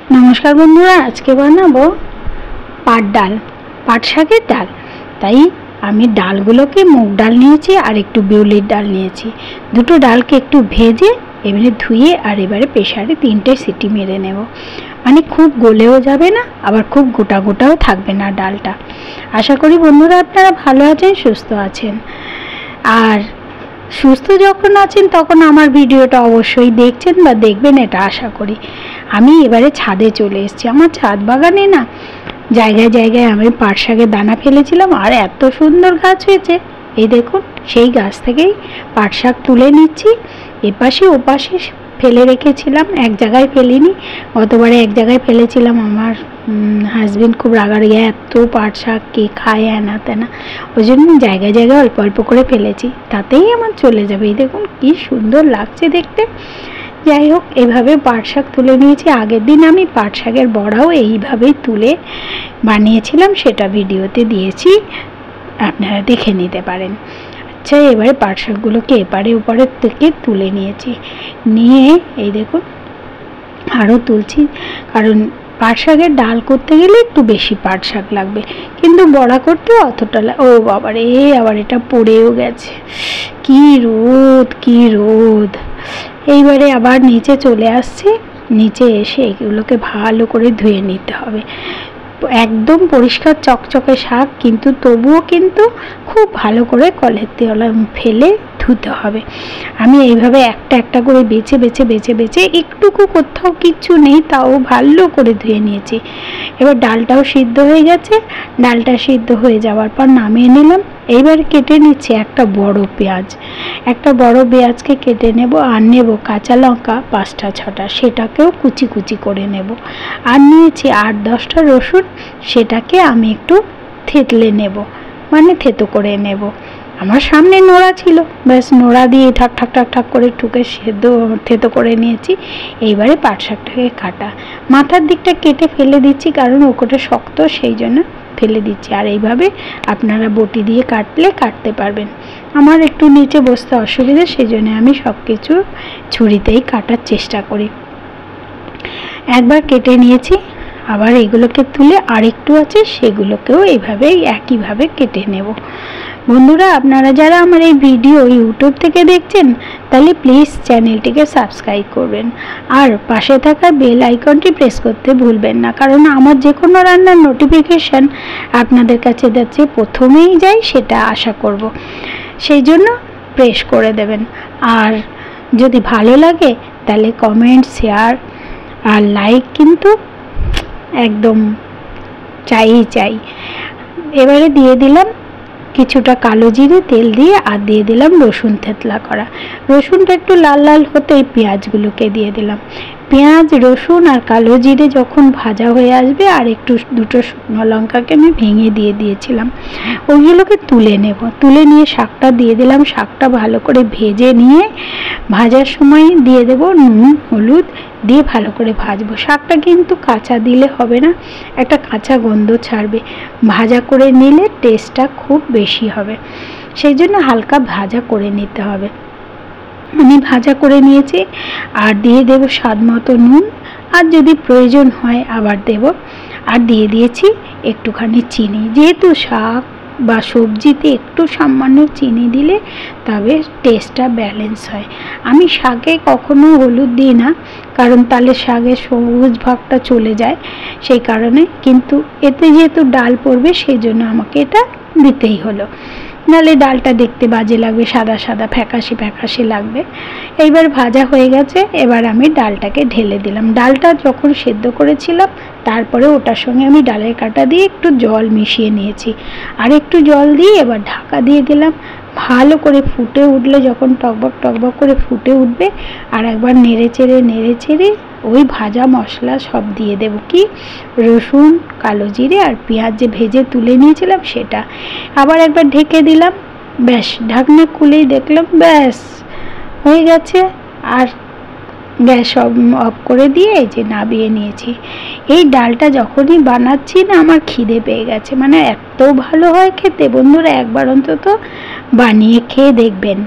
नमस्कार बंधुरा, आज के बानाबो पाट डाल, पाट शाकेर डाल। ताई आमी डालगुलोके मुग डाल निয়েছি আর একটু বিউলির ডাল নিয়েছি। দুটো ডালকে একটু ভেজে এবারে ধুয়ে আর এবারে প্রেসারে 3টে সিটি মেরে নেব। মানে খুব গলেও যাবে না, আবার খুব গোটা গোটাও থাকবে না ডালটা। আশা করি বন্ধুরা আপনারা ভালো আছেন, সুস্থ আছেন। আর সুস্থ যখন আছেন তখন আমার ভিডিওটা অবশ্যই দেখছেন বা দেখবেন, এটা আশা করি। আমি এবারে ছাদে চলে এসেছি। আমার ছাদ বাগানে না জায়গায় জায়গায় আমি পাট শাকের দানা ফেলেছিলাম, আর এত সুন্দর গাছ হয়েছে। এই দেখুন, সেই গাছ থেকেই পাট শাক তুলে নিচ্ছি। এপাশে ওপাশে ফেলে রেখেছিলাম, এক জায়গায় ফেলিনি। গতবারে এক জায়গায় ফেলেছিলাম, আমার হাজবেন্ড খুব রাগারাগি, এত পাট শাক কে খায় না তেনা, ওই জন্য জায়গায় জায়গায় অল্প অল্প করে ফেলেছি, তাতেই আমার চলে যাবে। এই দেখুন কি সুন্দর লাগছে দেখতে। যাই হোক, এভাবে পাট শাক তুলে নিয়েছি। আগের দিন আমি পাট শাকের বড়াও এইভাবেই তুলে বানিয়েছিলাম, সেটা ভিডিওতে দিয়েছি, আপনারা দেখে নিতে পারেন। আচ্ছা, এবারে পাট শাকগুলোকে এপারে ওপারে থেকে তুলে নিয়েছি। নিয়ে এই দেখুন আরও তুলছি, কারণ পাট শাকের ডাল করতে গেলে একটু বেশি পাট শাক লাগবে, কিন্তু বড়া করতে অতটা ও বাবারে, আবার এটা পড়েও গেছে। কি রোদ, কি রোদ। এইবারে আবার নিচে চলে আসছে। নিচে এসে এগুলোকে ভালো করে ধুয়ে নিতে হবে। একদম পরিষ্কার চকচকে শাক, কিন্তু তবুও কিন্তু খুব ভালো করে কলের তেল ফেলে ধুতে হবে। আমি এইভাবে একটা একটা করে বেছে বেছে বেছে বেছে, একটুকু কোথাও কিচ্ছু নেই, তাও ভালো করে ধুয়ে নিয়েছি। এবার ডালটাও সিদ্ধ হয়ে গেছে। ডালটা সিদ্ধ হয়ে যাওয়ার পর নামিয়ে নিলাম। এইবার কেটে নিচ্ছি একটা বড় পেঁয়াজ। একটা বড় পেঁয়াজকে কেটে নেব, আর নেব কাঁচা লঙ্কা 5টা 6টা, সেটাকেও কুচি কুচি করে নেব। আর নিয়েছি 8-10টা রসুন, সেটাকে আমি একটু থেতলে নেব, মানে থেতো করে নেব। আমার সামনে নোড়া ছিল, ব্যাস নোড়া দিয়ে ঠাক ঠাক ঠাক ঠাক করে ঠুকে থেতো করে নিয়েছি। এইবারে পাট শাকটাকে কাটা, মাথার দিকটা কেটে ফেলে দিচ্ছি, কারণ ওটা শক্ত, সেই জন্য ফেলে দিচ্ছি। আর এইভাবে আপনারা বটি দিয়ে কাটলে কাটতে পারবেন। আমার একটু নিচে বসতে অসুবিধা, সেই জন্য আমি সব কিছু ছুরিতেই কাটার চেষ্টা করি। একবার কেটে নিয়েছি, আবার এগুলোকে তুলে আরেকটু আছে, সেগুলোকেও এইভাবেই একইভাবে কেটে নেব। বন্ধুরা, আপনারা যারা আমার এই ভিডিও ইউটিউব থেকে দেখছেন, তাহলে প্লিজ চ্যানেলটিকে সাবস্ক্রাইব করবেন, আর পাশে থাকা বেল আইকনটি প্রেস করতে ভুলবেন না, কারণ আমার যে কোনো রান্নার নোটিফিকেশান আপনাদের কাছে যাচ্ছে প্রথমেই যায়, সেটা আশা করব। সেই জন্য প্রেস করে দেবেন। আর যদি ভালো লাগে তাহলে কমেন্ট, শেয়ার আর লাইক কিন্তু একদম চাই। এবারে দিয়ে দিলাম কিছুটা কালো জিরে তেল দিয়ে, আর দিয়ে দিলাম রসুন থেতলা করা। রসুনটা একটু লাল লাল হতেই পেঁয়াজগুলোকে দিয়ে দিলাম। পেঁয়াজ, রসুন আর কালো জিরে যখন ভাজা হয়ে আসবে, আর একটু 2টো শুকনো লঙ্কাকে আমি ভেঙে দিয়ে দিয়েছিলাম, ওইগুলোকে তুলে নেব। তুলে নিয়ে শাকটা দিয়ে দিলাম। শাকটা ভালো করে ভেজে নিয়ে ভাজার সময় দিয়ে দেব নুন, হলুদ দিয়ে ভালো করে ভাজবো। শাকটা কিন্তু কাঁচা দিলে হবে না, একটা কাঁচা গন্ধ ছাড়বে। ভাজা করে নিলে টেস্টটা খুব বেশি হবে, সেই জন্য হালকা ভাজা করে নিতে হবে। আমি ভাজা করে নিয়েছি। আর দিয়ে দেব স্বাদ মতো নুন, আর যদি প্রয়োজন হয় আবার দেব। আর দিয়ে দিয়েছি একটুখানি চিনি, যেহেতু শাক বা সবজিতে একটু সামান্য চিনি দিলে তবে টেস্টটা ব্যালেন্স হয়। আমি শাকে কখনো হলুদ দিই না, কারণ তাহলে শাকের সবুজ ভাগটা চলে যায়, সেই কারণে। কিন্তু এতে যেহেতু ডাল পড়বে, সেই জন্য আমাকে এটা দিতেই হলো, নাহলে ডালটা দেখতে বাজে লাগবে, সাদা সাদা ফ্যাকাশে ফ্যাকাশে লাগবে। এইবার ভাজা হয়ে গেছে, এবার আমি ডালটাকে ঢেলে দিলাম। ডালটা যখন সেদ্ধ করেছিলাম, তারপরে ওটার সঙ্গে আমি ডালের কাটা দিয়ে একটু জল মিশিয়ে নিয়েছি, আর একটু জল দিয়ে এবার ঢাকা দিয়ে দিলাম। ভালো করে ফুটে উঠলে, যখন টকবক টকবক করে ফুটে উঠবে, আর একবার নেড়ে চেড়ে ওই ভাজা মশলা সব দিয়ে দেব, কি রসুন, কালো জিরে আর পেঁয়াজ যে ভেজে তুলে নিয়েছিলাম সেটা। আবার একবার ঢেকে দিলাম, ব্যাস ঢাকনা খুলেই দেখলাম ব্যাস হয়ে গেছে। আর গ্যাস অফ করে দিয়ে এই যে নামিয়ে নিয়েছি। এই ডালটা যখনই বানাচ্ছি না, আমার খিদে পেয়ে গেছে, মানে এত ভালো হয় খেতে। বন্ধুরা, একবার অন্তত বানিয়ে খেয়ে দেখবেন।